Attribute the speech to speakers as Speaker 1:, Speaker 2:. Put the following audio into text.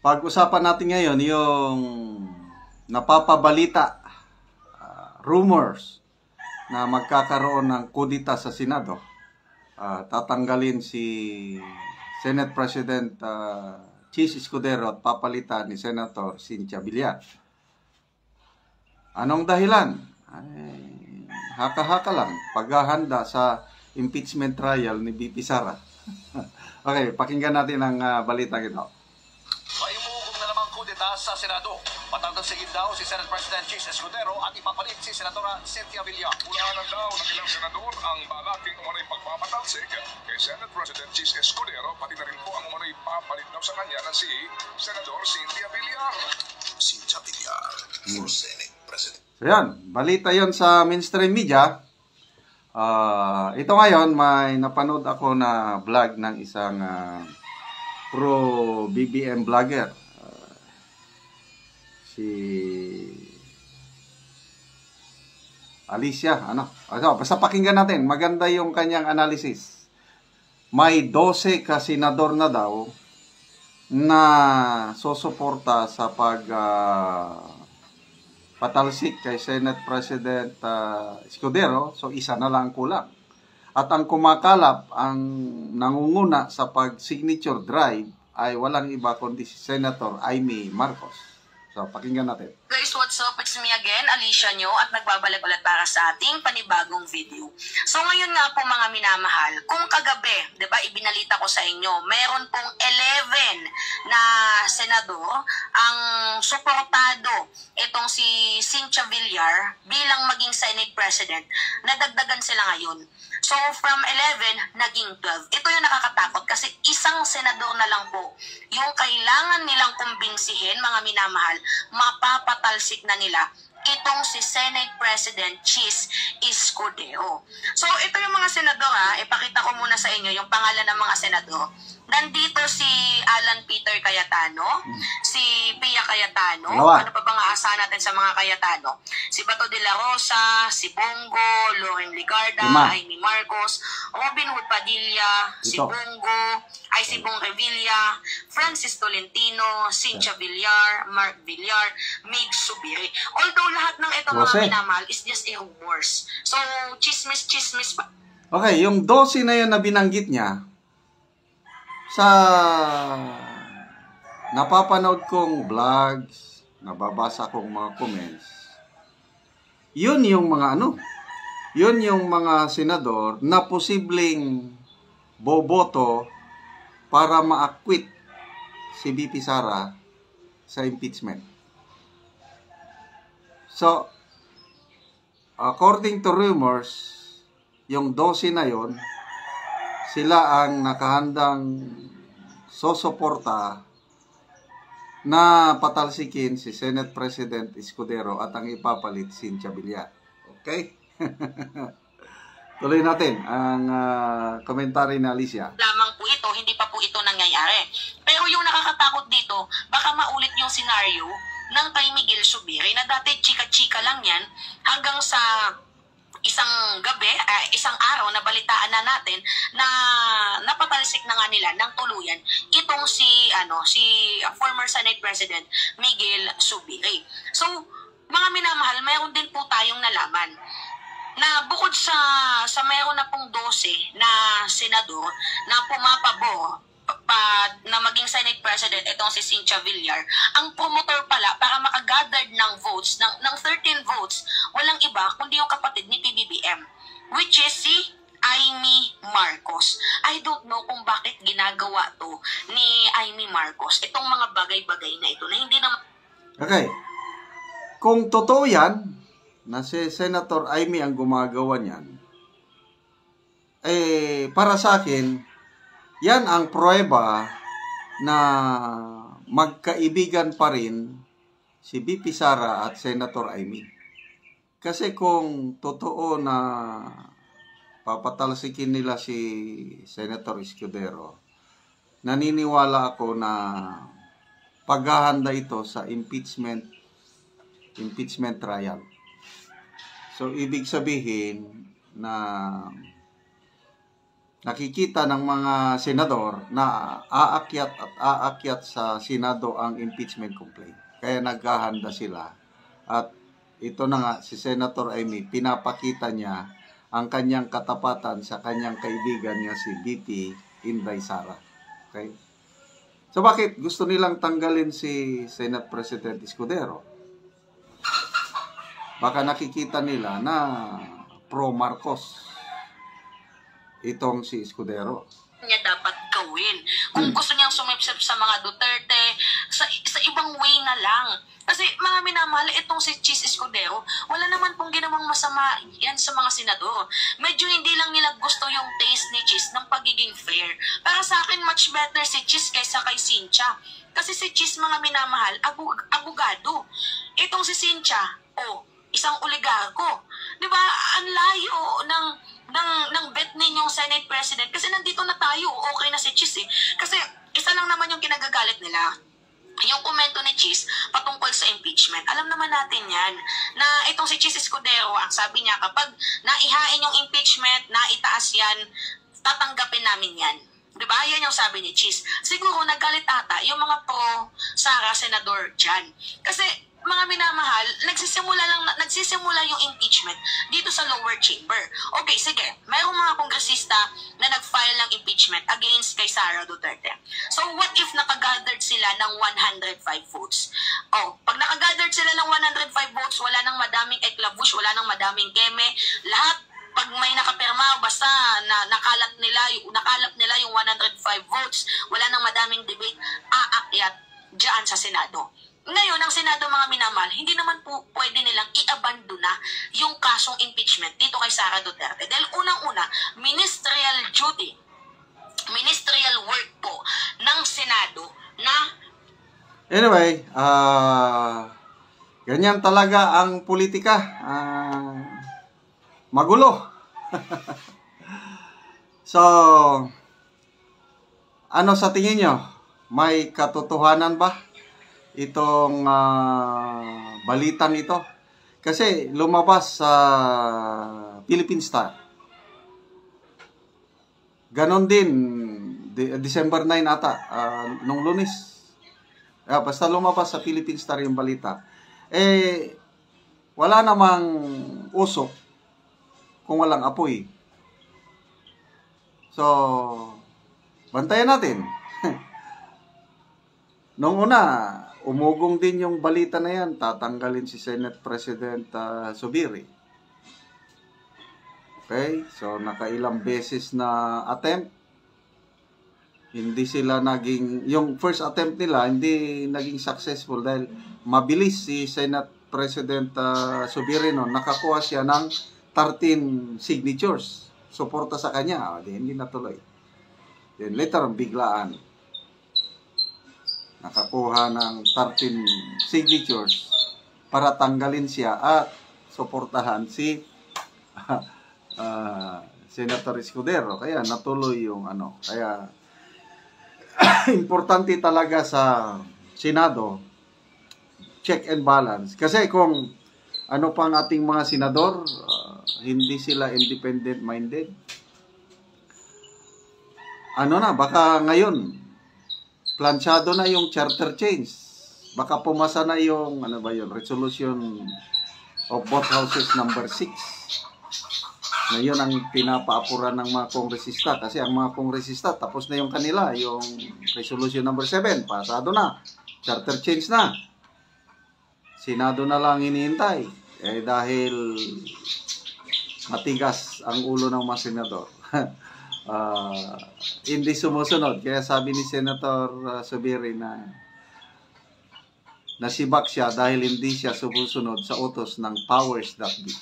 Speaker 1: Pag-usapan natin ngayon yung napapabalita, rumors na magkakaroon ng kudita sa Senado. Tatanggalin si Senate President Chis Escudero at papalitan ni Senator Cynthia Villar. Anong dahilan? Haka-haka lang. Paghahanda sa impeachment trial ni BP Sara. Okay, pakinggan natin ang balita ito.
Speaker 2: Maimuugong na namang kudeta sa Senado. Patatagsigin daw si Senate President Chis Escudero at ipapalit si Senatora Cynthia Villar.
Speaker 3: Unahan daw ng ilang senador ang balaking umano'y pagpapatalsik kay Senate President Chis Escudero, pati na rin po ang umano'y papalit daw sa kanya na si Senador Cynthia Villar.
Speaker 4: Cynthia Villar for Senate President.
Speaker 1: So yan, balita yon sa mainstream media. Ito ngayon, may napanood ako na vlog ng isang pro-BBM vlogger. Si Alicia, basta pakinggan natin. Maganda yung kanyang analysis. May 12 ka senador na daw na susuporta sa patalsik kay Senate President Escudero. So isa na lang kulang. At ang kumakalap, ang nangunguna sa pag-signature drive ay walang iba kundi si Senator Amy Marcos. So, pakinggan natin.
Speaker 5: Guys, what's up? It's me again, Alicia nyo, at nagbabalik ulit para sa ating panibagong video. So, ngayon nga po mga minamahal, kung kagabi, di ba, ibinalita ko sa inyo, meron pong 11 na senador ang suportado itong si Cynthia Villar bilang maging Senate President. Nadagdagan sila ngayon. So, from 11, naging 12. Ito yung nakakatakot kasi isang senador na lang po yung kailangan nilang kumbinsihin, mga minamahal, mapapatalsik na nila itong si Senate President Chis Escudero. So, ito yung mga senador ipakita ko muna sa inyo yung pangalan ng mga senador. Nandito si Alan Peter Cayetano, si Pia Cayetano, ano pa bang aasahan natin sa mga Cayetano? Si Bato de la Rosa, si Bongo, Loren Ligarda, Amy Marcos, Robin Hood Padilla, si Bongo, si Bong Revilla, Francis Tolentino, Cynthia Villar, Mark Villar, Mig Subiri. Although lahat ng ito mga minamahal is just a rumors. So, chismis ba?
Speaker 1: Okay, yung 12 na yun na binanggit niya, sa napapanood kong vlogs, nababasa kong mga comments, yun yung mga yun yung mga senador na posibleng boboto para ma-acquit si BP Sara sa impeachment. So, according to rumors, yung 12 na yon, sila ang nakahandang sosuporta na patalsikin si Senate President Escudero at ang ipapalit Cynthia Villar. Okay? Tuloy natin ang komentary ni Alicia.
Speaker 5: Lamang po ito, hindi pa po ito nangyayari. Pero yung nakakatakot dito, baka maulit yung senaryo ng kay Miguel Subiri na dati chika-chika lang yan hanggang sa isang gabi, isang araw na balitaan na natin na napatalsik na nga nila ng tuluyan itong si former Senate President Miguel Subiri. So, mga minamahal, mayroon din po tayong nalaman na bukod sa mayroon na pong 12 na senador na pumapabor na maging Senate President itong si Cynthia Villar, ang promotor pala para makagather ng votes, ng 13 votes, walang iba kundi yung kapatid ni PBBM, which is si Amy Marcos. I don't know kung bakit ginagawa to ni Amy Marcos, itong mga bagay-bagay na ito na hindi naman...
Speaker 1: Okay. Kung totoo yan, na si Senator Amy ang gumagawa niyan, para sa akin, yan ang pruweba na magkaibigan pa rin si BP Sara at Senator Amy. Kasi kung totoo na papatalsikin nila si Senator Escudero, naniniwala ako na paghahanda ito sa impeachment trial. So, ibig sabihin na nakikita ng mga senador na aakyat at aakyat sa Senado ang impeachment complaint. Kaya naghahanda sila. At ito na nga, si Senator Amy, pinapakita niya ang kanyang katapatan sa kanyang kaibigan niya si BP Inday Sara. Okay? So bakit gusto nilang tanggalin si Senate President Escudero? Baka nakikita nila na pro-Marcos itong si Escudero.
Speaker 5: Niya dapat gawin. Kung gusto niyang sumipsip sa mga Duterte, sa ibang way na lang. Kasi mga minamahal, itong si Chis Escudero, wala naman pong ginawang masama yan sa mga senador. Medyo hindi lang nila gusto yung taste ni Chis ng pagiging fair. Para sa akin, much better si Chis kaysa kay Cynthia. Kasi si Chis, mga minamahal, abogado. Itong si Cynthia, isang oligarko. Diba, ang layo ng bet ninyong Senate President. Kasi nandito na tayo, okay na si Chis eh. Kasi isa lang naman yung kinagagalit nila. Yung komento ni Chis patungkol sa impeachment. Alam naman natin yan, na itong si Chis Escudero, ang sabi niya, kapag naihain yung impeachment, naitaas yan, tatanggapin namin yan. Diba? Yan yung sabi ni Chis. Siguro nagalit ata yung mga pro-Sara senador dyan. Kasi mga minamahal, nagsisimula yung impeachment dito sa lower chamber. Okay, sige. Mayroong mga kongresista na nag-file ng impeachment against kay Sara Duterte. So, what if nakagathered sila ng 105 votes? Pag nakagathered sila ng 105 votes, wala nang madaming eklabush, wala nang madaming keme, lahat, pag may nakapirma, basta nakalap nila yung 105 votes, wala nang madaming debate, aakyat dyan sa Senado. Ngayon, ang Senado, mga minamahal, hindi naman po pwede nilang i-abandona yung kasong impeachment dito kay Sara Duterte. Dahil unang-una, ministerial duty, ministerial work po ng Senado na...
Speaker 1: Anyway, ganyan talaga ang politika. Magulo. So, ano sa tingin nyo? May katotohanan ba itong balitang ito? Kasi lumabas sa Philippine Star. Ganon din, December 9 ata, nung Lunes. Basta lumabas sa Philippine Star yung balita. Wala namang usok kung walang apoy. So, bantayan natin. Nung una, umugong din yung balita na yan, tatanggalin si Senate President Zubiri. Okay? So, nakailang beses na attempt. Hindi sila naging, yung first attempt nila, hindi naging successful dahil mabilis si Senate President Zubiri noon. Nakakuha siya ng 13 signatures. Suporta sa kanya. Hindi natuloy. Then later, biglaan. Nakakuha ng 13 signatures para tanggalin siya at suportahan si Senator Escudero. Kaya natuloy yung ano. Kaya importante talaga sa Senado, check and balance. Kasi kung ano pang ating mga senador, hindi sila independent-minded. Baka ngayon, planchado na yung charter change. Baka pumasa na yung, resolution of both houses number 6. Ngayon ang pinapaapuran ng mga kongresista. Kasi ang mga kongresista, tapos na yung kanila, yung resolution number 7. Pasado na. Charter change na. Senado na lang hinihintay. Dahil matigas ang ulo ng mga senador. Hindi sumusunod. Kaya sabi ni Senator Zubiri na nasibak siya dahil hindi siya sumusunod sa utos ng powers that be.